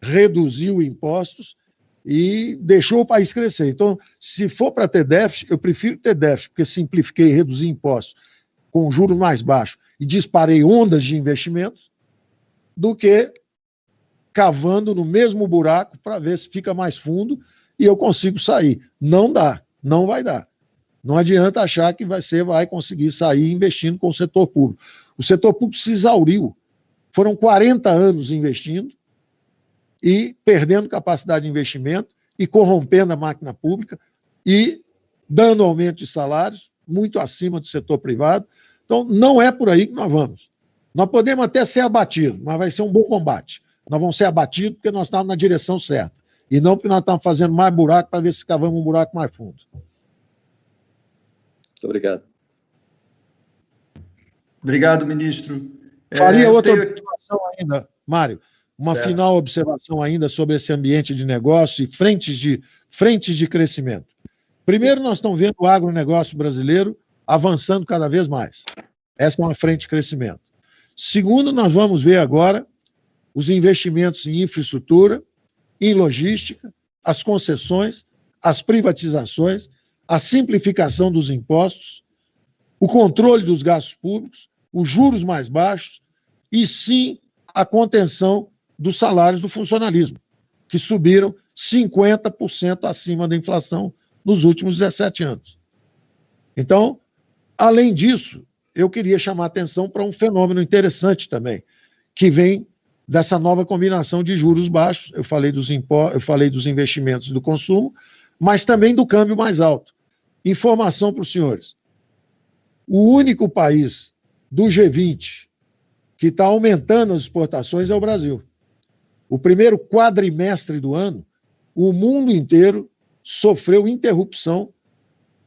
reduziu impostos e deixou o país crescer. Então, se for para ter déficit, eu prefiro ter déficit, porque simplifiquei, reduzi impostos com juros mais baixos e disparei ondas de investimentos, do que cavando no mesmo buraco para ver se fica mais fundo e eu consigo sair. Não dá, não vai dar. Não adianta achar que vai conseguir sair investindo com o setor público. O setor público se exauriu. Foram 40 anos investindo e perdendo capacidade de investimento e corrompendo a máquina pública e dando aumento de salários muito acima do setor privado. Então, não é por aí que nós vamos. Nós podemos até ser abatidos, mas vai ser um bom combate. Nós vamos ser abatidos porque nós estamos na direção certa. E não porque nós estamos fazendo mais buraco para ver se cavamos um buraco mais fundo. Muito obrigado. Obrigado, ministro. Faria outra observação ainda, Mário. Uma final observação ainda sobre esse ambiente de negócio e frentes de crescimento. Primeiro, nós estamos vendo o agronegócio brasileiro avançando cada vez mais. Essa é uma frente de crescimento. Segundo, nós vamos ver agora os investimentos em infraestrutura, em logística, as concessões, as privatizações, a simplificação dos impostos, o controle dos gastos públicos, os juros mais baixos e, sim, a contenção dos salários do funcionalismo, que subiram 50% acima da inflação nos últimos 17 anos. Então, além disso, eu queria chamar a atenção para um fenômeno interessante também, que vem dessa nova combinação de juros baixos. Eu falei dos investimentos e do consumo, mas também do câmbio mais alto. Informação para os senhores. O único país do G20 que está aumentando as exportações é o Brasil. O primeiro quadrimestre do ano, o mundo inteiro sofreu interrupção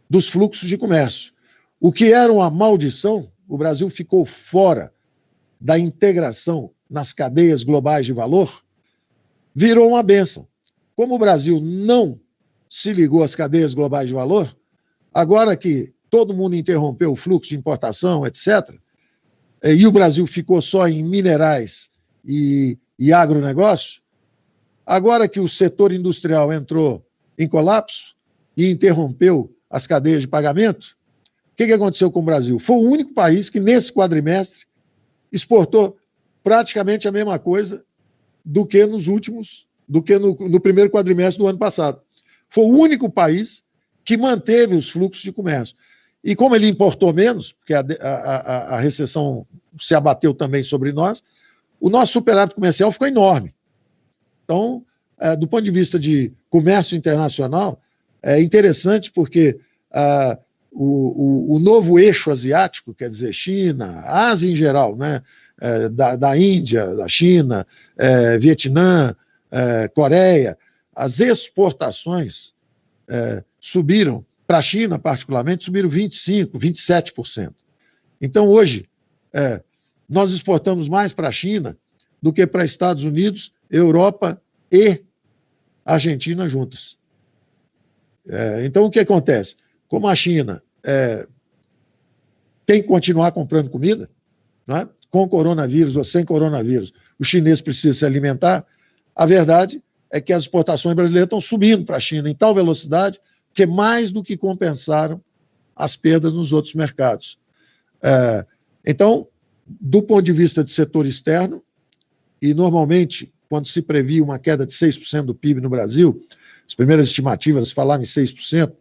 dos fluxos de comércio. O que era uma maldição, o Brasil ficou fora da integração nas cadeias globais de valor, virou uma bênção. Como o Brasil não se ligou às cadeias globais de valor, agora que todo mundo interrompeu o fluxo de importação, etc., e o Brasil ficou só em minerais e agronegócio, agora que o setor industrial entrou em colapso e interrompeu as cadeias de pagamento, o que aconteceu com o Brasil? Foi o único país que, nesse quadrimestre, exportou praticamente a mesma coisa do que no primeiro quadrimestre do ano passado. Foi o único país que manteve os fluxos de comércio. E como ele importou menos, porque a recessão se abateu também sobre nós, o nosso superávit comercial ficou enorme. Então, do ponto de vista de comércio internacional, é interessante porque o novo eixo asiático, quer dizer, China, Ásia em geral, né, da Índia, da China, Vietnã, Coreia, as exportações subiram, para a China, particularmente, subiram 25%, 27%. Então, hoje, nós exportamos mais para a China do que para Estados Unidos, Europa e Argentina juntas. Então, o que acontece? Como a China tem que continuar comprando comida, não é? Com coronavírus ou sem coronavírus, o chinês precisa se alimentar, a verdade é que as exportações brasileiras estão subindo para a China em tal velocidade que mais do que compensaram as perdas nos outros mercados. Então, do ponto de vista de setor externo, e normalmente, quando se previa uma queda de 6% do PIB no Brasil, as primeiras estimativas falavam em 6%,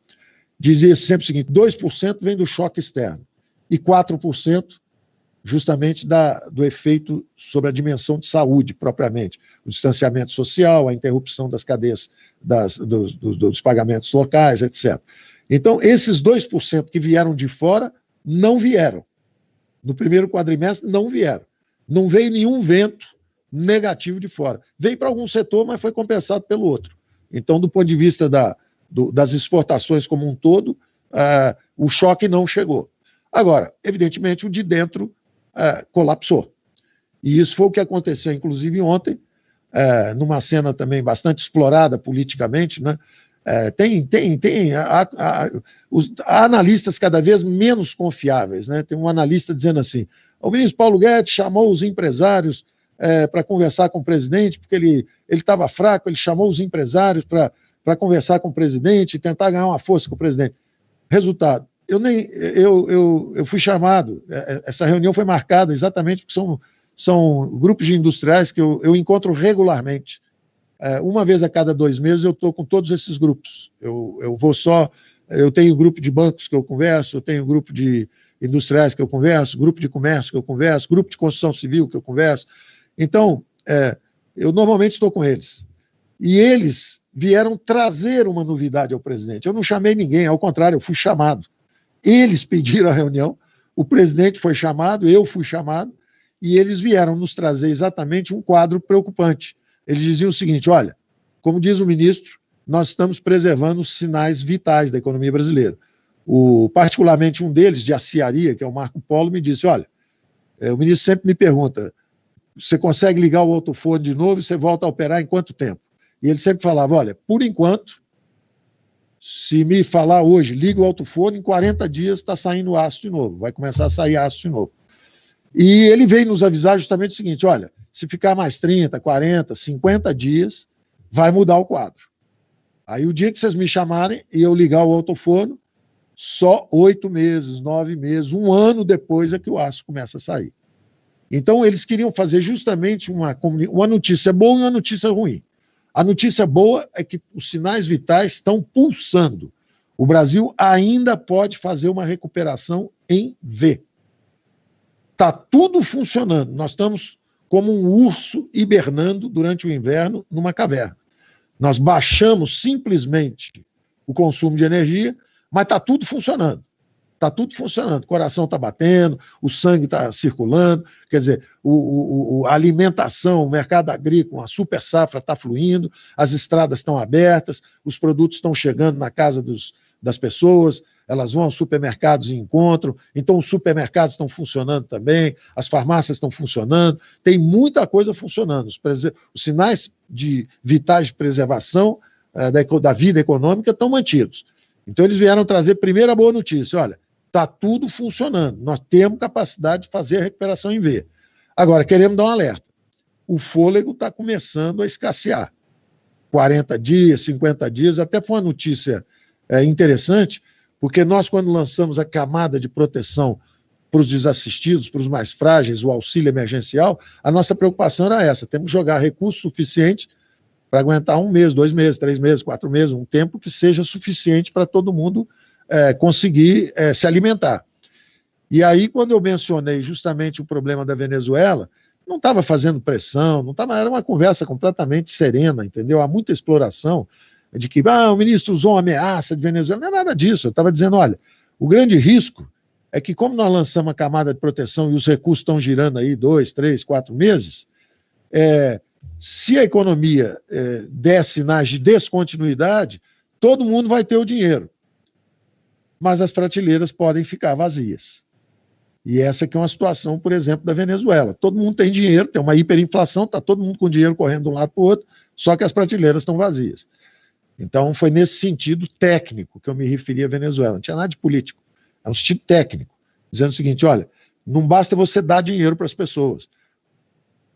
dizia sempre o seguinte: 2% vem do choque externo e 4% justamente do efeito sobre a dimensão de saúde, propriamente. O distanciamento social, a interrupção das cadeias dos pagamentos locais, etc. Então, esses 2% que vieram de fora, não vieram. No primeiro quadrimestre, não vieram. Não veio nenhum vento negativo de fora. Veio para algum setor, mas foi compensado pelo outro. Então, do ponto de vista das exportações como um todo, o choque não chegou. Agora, evidentemente, o de dentro colapsou. E isso foi o que aconteceu, inclusive, ontem, numa cena também bastante explorada politicamente, né? Há analistas cada vez menos confiáveis, né? Tem um analista dizendo assim: o ministro Paulo Guedes chamou os empresários para conversar com o presidente, porque ele estava fraco, ele chamou os empresários para conversar com o presidente e tentar ganhar uma força com o presidente. Resultado: eu fui chamado, essa reunião foi marcada exatamente porque são grupos de industriais que eu encontro regularmente. Uma vez a cada 2 meses eu estou com todos esses grupos. Eu tenho grupo de bancos que eu converso, eu tenho grupo de industriais que eu converso, grupo de comércio que eu converso, grupo de construção civil que eu converso. Então, eu normalmente estou com eles. E eles vieram trazer uma novidade ao presidente. Eu não chamei ninguém, ao contrário, eu fui chamado. Eles pediram a reunião, o presidente foi chamado, eu fui chamado, e eles vieram nos trazer exatamente um quadro preocupante. Eles diziam o seguinte: olha, como diz o ministro, nós estamos preservando os sinais vitais da economia brasileira. Particularmente um deles, de aciaria, que é o Marco Polo, me disse: olha, o ministro sempre me pergunta, você consegue ligar o autofone de novo e você volta a operar em quanto tempo? E ele sempre falava: olha, por enquanto, se me falar hoje, liga o autofone, em 40 dias está saindo aço de novo, vai começar a sair aço de novo. E ele veio nos avisar justamente o seguinte: olha, se ficar mais 30, 40, 50 dias, vai mudar o quadro. Aí o dia que vocês me chamarem e eu ligar o autofone, só 8 meses, 9 meses, 1 ano depois é que o aço começa a sair. Então eles queriam fazer justamente uma notícia boa e uma notícia ruim. A notícia boa é que os sinais vitais estão pulsando. O Brasil ainda pode fazer uma recuperação em V. Está tudo funcionando. Nós estamos como um urso hibernando durante o inverno numa caverna. Nós baixamos simplesmente o consumo de energia, mas está tudo funcionando. Está tudo funcionando, o coração está batendo, o sangue está circulando, quer dizer, a alimentação, o mercado agrícola, a super safra está fluindo, as estradas estão abertas, os produtos estão chegando na casa das pessoas, elas vão aos supermercados e encontram, então os supermercados estão funcionando também, as farmácias estão funcionando, tem muita coisa funcionando, os sinais vitais de preservação da vida econômica estão mantidos. Então eles vieram trazer primeiro a boa notícia, olha, está tudo funcionando. Nós temos capacidade de fazer a recuperação em V. Agora, queremos dar um alerta. O fôlego está começando a escassear. 40 dias, 50 dias, até foi uma notícia interessante, porque nós, quando lançamos a camada de proteção para os desassistidos, para os mais frágeis, o auxílio emergencial, a nossa preocupação era essa, temos que jogar recurso suficiente para aguentar 1 mês, 2 meses, 3 meses, 4 meses, um tempo que seja suficiente para todo mundo conseguir se alimentar. E aí, quando eu mencionei justamente o problema da Venezuela, não estava fazendo pressão, era uma conversa completamente serena, entendeu? Há muita exploração de que o ministro usou uma ameaça de Venezuela, não é nada disso. Eu estava dizendo, olha, o grande risco é que, como nós lançamos a camada de proteção e os recursos estão girando aí 2, 3, 4 meses, se a economia der sinais de descontinuidade, todo mundo vai ter o dinheiro. Mas as prateleiras podem ficar vazias. E essa aqui é uma situação, por exemplo, da Venezuela. Todo mundo tem dinheiro, tem uma hiperinflação, está todo mundo com dinheiro correndo de um lado para o outro, só que as prateleiras estão vazias. Então, foi nesse sentido técnico que eu me referi à Venezuela. Não tinha nada de político. É um sentido técnico, dizendo o seguinte, olha, não basta você dar dinheiro para as pessoas.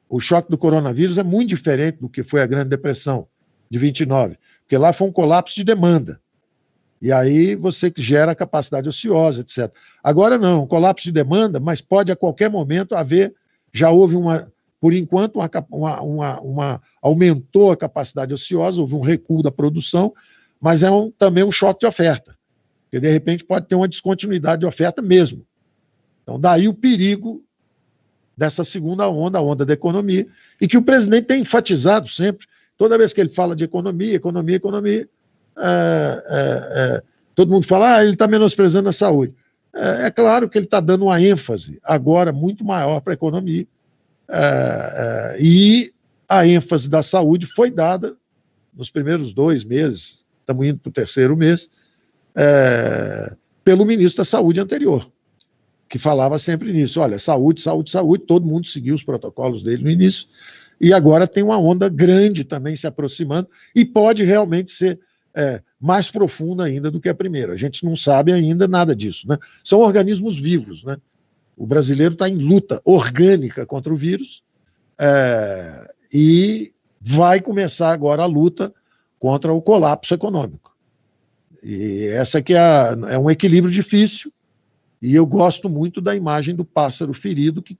O choque do coronavírus é muito diferente do que foi a Grande Depressão de 29, porque lá foi um colapso de demanda. E aí você gera capacidade ociosa, etc. Agora não, um colapso de demanda, mas pode a qualquer momento haver, já houve por enquanto, aumentou a capacidade ociosa, houve um recuo da produção, mas também um choque de oferta, porque de repente pode ter uma descontinuidade de oferta mesmo. Então daí o perigo dessa segunda onda, a onda da economia, e que o presidente tem enfatizado sempre, toda vez que ele fala de economia, todo mundo fala, ele está menosprezando a saúde. É claro que ele está dando uma ênfase agora muito maior para a economia, e a ênfase da saúde foi dada nos primeiros 2 meses, estamos indo para o 3º mês, pelo ministro da Saúde anterior, que falava sempre nisso, olha, saúde, saúde, saúde, todo mundo seguiu os protocolos dele no início, e agora tem uma onda grande também se aproximando, e pode realmente ser mais profunda ainda do que a primeira. A gente não sabe ainda nada disso, né? São organismos vivos, né? O brasileiro está em luta orgânica contra o vírus e vai começar agora a luta contra o colapso econômico. E essa aqui é um equilíbrio difícil, e eu gosto muito da imagem do pássaro ferido que